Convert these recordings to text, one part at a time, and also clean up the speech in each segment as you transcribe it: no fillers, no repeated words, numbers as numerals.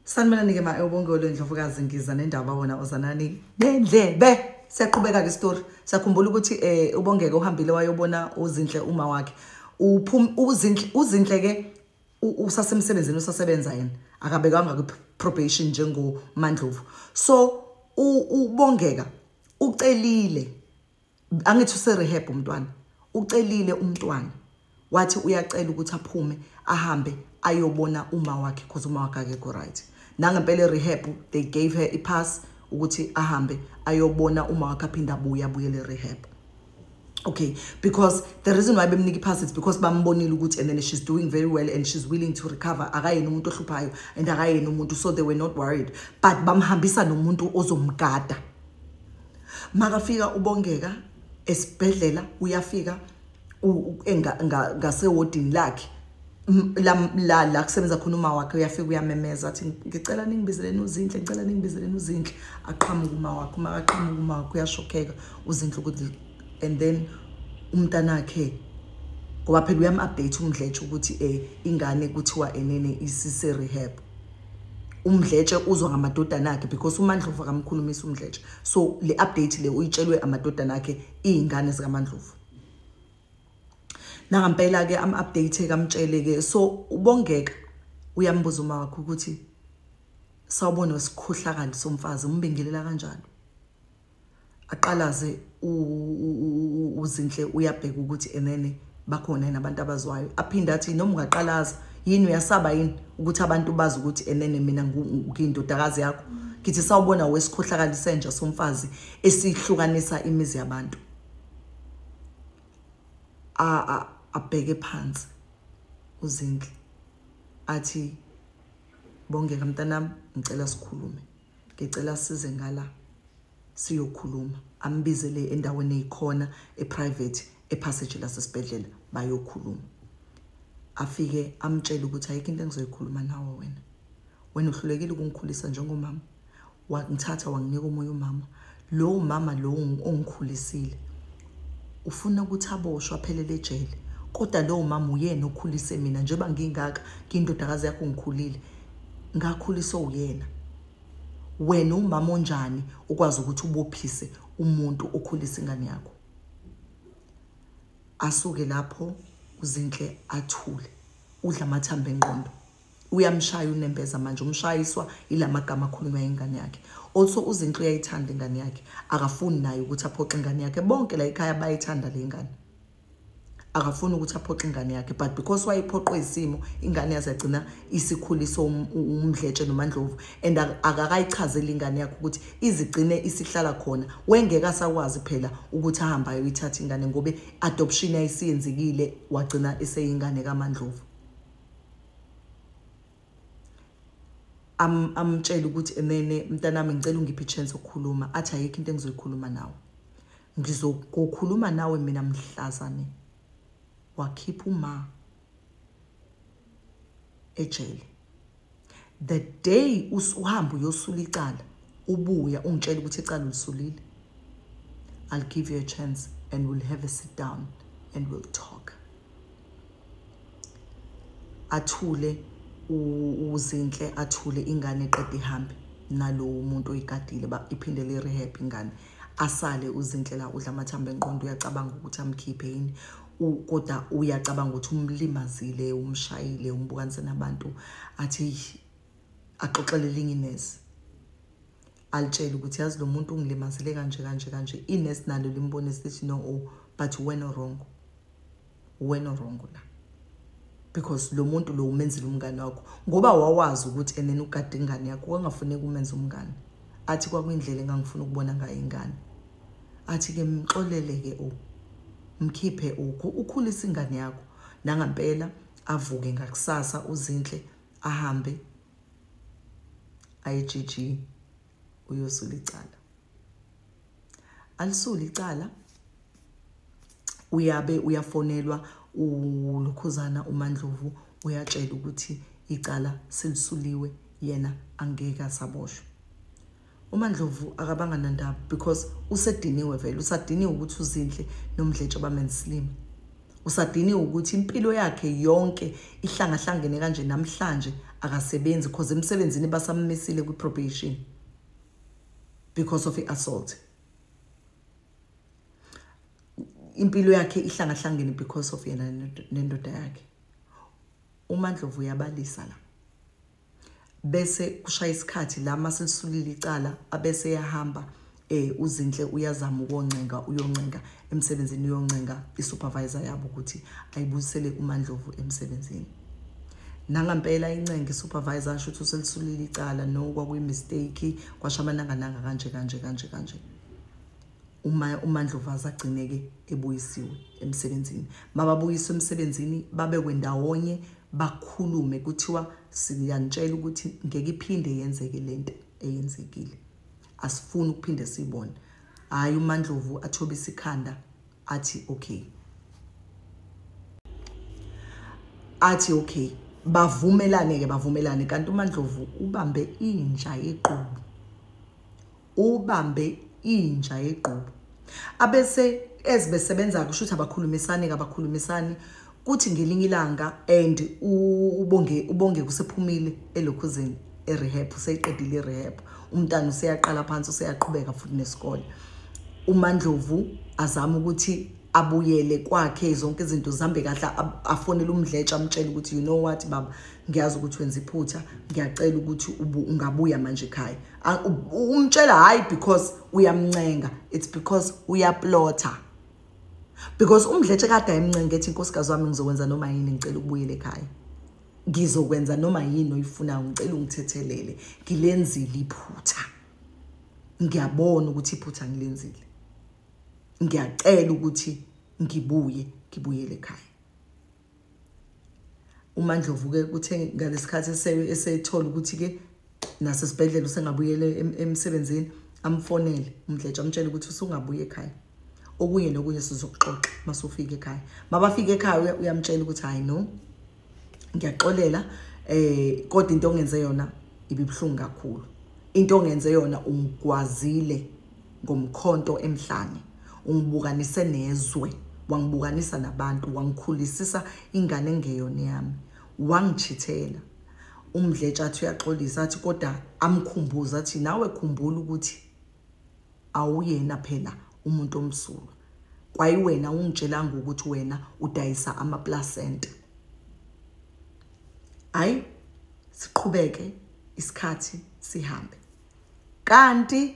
Sanibonani ke Ubongolo Ndlovukazi ngiza nendaba wona ozanani nendlebe siyaqhubeka ke story sakhumbula ukuthi ubongeke uhambile wayobona uzinhle uma wakhe uzinhle ke usasemsebenzini usasebenza yena akabekanga ku probation njengo Mandlovu so ubongeka ucelile angithi use rehab umntwana ucelile umntwana wathi uyacela ukuthi aphume ahambe ayobona uma wakhe because uma wakhe akekho right nangempela rehab they gave her a pass ukuthi ahambe ayobona uma wakhe aphinda abuyele rehab. Okay, because the reason why bemnika pass is because bambonile ukuthi and then she's doing very well and she's willing to recover akayena umuntu ohluphayo and akayena umuntu so they were not worried but bamhambisa nomuntu ozomgada. Makafika ubongeka esibhedlela uyafika ngasewodini lakhe la kusebenza khona uma wakhe uyafika uyamemeza athi ngicela ningibizeleni uzinhle ngicela ningibizeleni uzinhle aqhamuka uma wakhe uma aqhamuka uma wakhe uyashokheka uzinhle ukuthi and then umntana wakhe ngoba phela uyam-update umdletshe ukuthi ingane kuthiwa enene isise rehab umdletshe uzwa ngamadodana akhe because uMandlovu akamkhulumisa umdletshe so le update le uyitshelwe amadodana akhe izingane zikaMandlovu nangempela ke am-update kamtshele ke so ubongeka uyambuza uma wakhe ukuthi sawubona wesikhohlakali somfazi umbingelela kanjalo aqalaze uzinhle uyabheka ukuthi enene bakhona yena abantu abazwayo aphinda athi noma ungaqalaza yini uyasaba yini ukuthi abantu bazi ukuthi enene mina ngindodakazi yakho ngithi sawubona wesikhohlakali senja somfazi esihlukanisa imizi yabantu abheke phansi uzinhle athi bongeka mntanami ngicela sikhulume ngicela size ngala siyokhuluma ambizele endaweni eyikhona eprivate epassage lasesibhedlela bayokhuluma afike amtshela ukuthi ayikho into engizoyikhuluma nawe wena uhlulekile ukungikhulisa njengomama wangithatha wanginika umoya umama lo mama lo ongikhulisile ufuna ukuthi aboshwe aphelele ejele kodwa lo mama uyena okhulise mina njengoba ngingaka ngindodakazi yakho ngikhulile ngakhuliswa uyena wena umama onjani ukwazi ukuthi ubophise umuntu okhulisa ingane yakho asuke lapho uzinhle athule udla amathamba engqondo uyamshaya unembeza manje umshayiswa ilamagama akhulunywa ingane yakhe also uzinhle uyayithanda ingane yakhe akafuni naye ukuthi aphoxe ingane yakhe bonke la ekhaya bayithanda le ngane akafuni ukuthi aphoxe ingane yakhe but because wayiphoqwe isimo ingane yazagcina isikhuliso umdletshe noMandlovu and akakayichazela ingane yakhe ukuthi izigcine isihlala khona wengeka sakwazi phela ukuthi ahamba ayithatha ingane ngobe adoption ayisiyenzekile wagcina eseyingane kaMandlovu amtshela ukuthi enene mntanami ngicela ungiphe chance ukukhuluma athi ayikho into engizoyikhuluma nawe ngizokukhuluma nawe mina mhlazane wakhipha uma ejele the day uhamba uyosula icala ubuya ungitshela ukuthi icala ulisulile I'll give you a chance and we'll have a sit down and we'll talk athule uzinhle athule ingane eqeda ihambe nalo umuntu oyigadile iphindele rehab ingane asale uzinhle la udla amathamba engqondo uyacabanga ukuthi amkhiphe yini kodwa uyacabanga ukuthi umlimazile umshayile umbukanise nabantu athi axoxelele inesi alitshela ukuthi yazi lo muntu ungilimazile kanje inesi nalo limbonisa lithi no but when wrong la because lo muntu lo umenzile umngane wakho ngoba wawazi ukuthi enene ukade ingane yakho wangafuneka umenze umngane athi kwakuyindlela engangifuna ukubona ngayo ingane athi ke mxoleleke mkhiphe ukhulisa ingane yakho nangempela avuke ngakusasa uzinhle ahambe ayGG uyosula icala alisula icala uyabe uyafonelwa uLukhuzana uMandlovu uyatshela ukuthi icala selisuliwe yena angeke asaboshwe uMandlovu akabanga nandaba because usediniwe vele usadiniwe ukuthi uzinhle nomdletshe bamenze slim usadiniwe ukuthi impilo yakhe yonke ihlangahlangene kanje namhlanje akasebenzi because emsebenzini basammisile kwi-probation because of i-assault. Impilo yakhe ihlangahlangene because of yena nendoda yakhe. uMandlovu uyabalisa la bese kushaya isikhathi la maselisulile icala abese yahamba uZinhle uyazama uyoncenga emsebenzini uyoncenga isupervisor yabo ukuthi ayibuyisele uMandlovu emsebenzini. Nangampela incenga isupervisor asho ukuthi uselisulile icala no kwakuyi mistake kwashamananga kanje. uMandlovu azagcineke ebuyisiwe emsebenzini. Mababuyiswe emsebenzini babekwe ndawonye bakhulume kuthiwa siyanitshela ukuthi ngeke iphinde yenzeke lento eyenzekile. Asifuni ukuphinde sibone. Hayi uMandlovu athobisa ikhanda athi okay. Athi okay. Bavumelane kanti uMandlovu ubambe inja yequbu. Abese ezibesebenza kusho ukuthi abakhulumisani kuthi ngelinye ilanga and ubonge kusephumile elokhuzeni erehab useyiqedile irehab. Umntana useyaqala phansi useyaqhubeka futhi nesikole. uMandlovu azama ukuthi abuyele kwakhe zonke izinto zihambe kahle afonele uMdletshe amtshela ukuthi you know what baba ngiyazi ukuthi wenza iphutha ngiyacela ukuthi ungabuya manje ekhaya. Umtshela hayi because uyamncenga, it's because uyaplota. Because uMdletshe kade ayimncenga ethi inkosikazi wami ngizokwenza noma yini ngicela ukubuyela ekhaya. Ngizokwenza noma yini oyifunayo ngicela ungithethelele ngilenzile iphutha. Ngiyabona ukuthi iphutha ngilenzile. Ngiyacela ukuthi ngibuyele ekhaya. uMandlovu ke kuthe ngalesikhathi esethola ukuthi ke nasesibhedlela usengabuyele emsebenzini amfonele uMdletshe amtshela ukuthi usungabuye ekhaya. Okunye nokunye sizokuxoxa masufika ekhaya. Mabafika ekhaya uyamtshela ukuthi hayi no ngiyaxolela kodwa into ongenze yona ibibhlungu kakhulu. Into ongenze yona ungwazile ngomkhonto emhlane. Ungibukanise nezwe, wangibukanisa nabantu, wangikhulisisa ingane engeyona yami, wangichithela. uMdletshe athi uyaxolisa athi kodwa amkhumbuza athi nawe khumbula ukuthi awuyena phela umuntu omsulwa. Kwayiwena ungitshelanga ukuthi wena udayisa ama-placenta. Hayi siqhubeke isikhathi sihambe. Kanti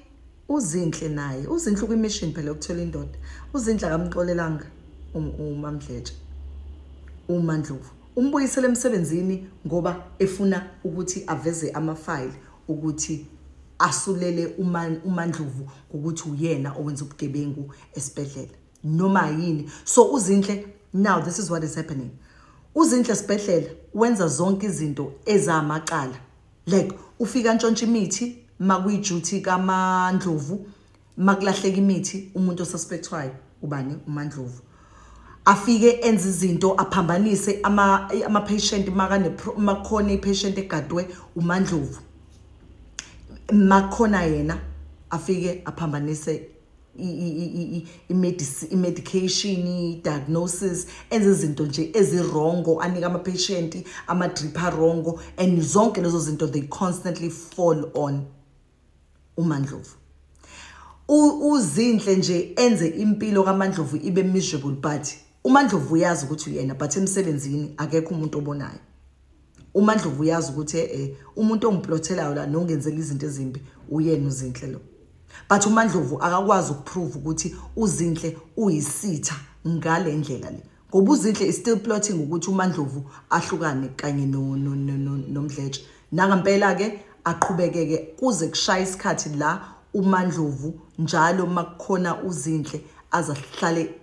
uZinhle naye, uZinhle kwi-mission phela ukuthola indoda. uZinhle akamxolelanga uMdletshe. uMandlovu umbuyisele emsebenzini ngoba efuna ukuthi aveze ama-file ukuthi asulele uMandlovu ukuthi uyena owenza ubugebengu esibhedlela noma yini. So uZinhle, now this is what is happening. uZinhle esibhedlela wenza zonke izinto ezamacala. Like ufika ntshontsha imithi makuyiduty kaMandlovu, makulahleka imithi umuntu osuspectwayo ubani uMandlovu. Afike enza izinto aphambanise ama-patient makhona i-patient egadwe uMandlovu. Makhona yena afike aphambanise i-medication, i-diagnosis, enza izinto nje ezirongo, anika ama-patient ama-drip arongo, and zonke lezo zinto they constantly fall on uMandlovu. uZinhle nje enze impilo kaMandlovu ibe miserable, but uMandlovu uyazi ukuthi uyena, but emsebenzini akekho umuntu obonayo. uMandlovu uyazi ukuthi umuntu ongiplothelayo la nongenzela izinto ezimbi uyena uZinhle lo. But uMandlovu akakwazi ukuprove ukuthi uZinhle uyisitha ngale ndlela le. Ngoba uZinhle is still plotting ukuthi uMandlovu ahlukane kanye noMdletshe. Nangampela ke aqhubekeke kuze kushaya isikhathi la uMandlovu njalo makukhona uZinhle azahlale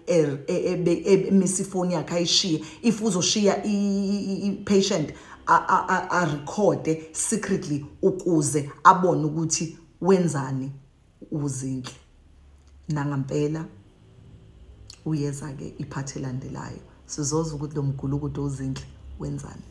emisifoni yakhe ayishiye. If uzoshiya i-patient a record secretly ukuze abone ukuthi wenzani uZinhle. Nangampela uyeza ke iphathi elandelayo sizozwa ukuthi lo mgulukudu uZinhle wenzani.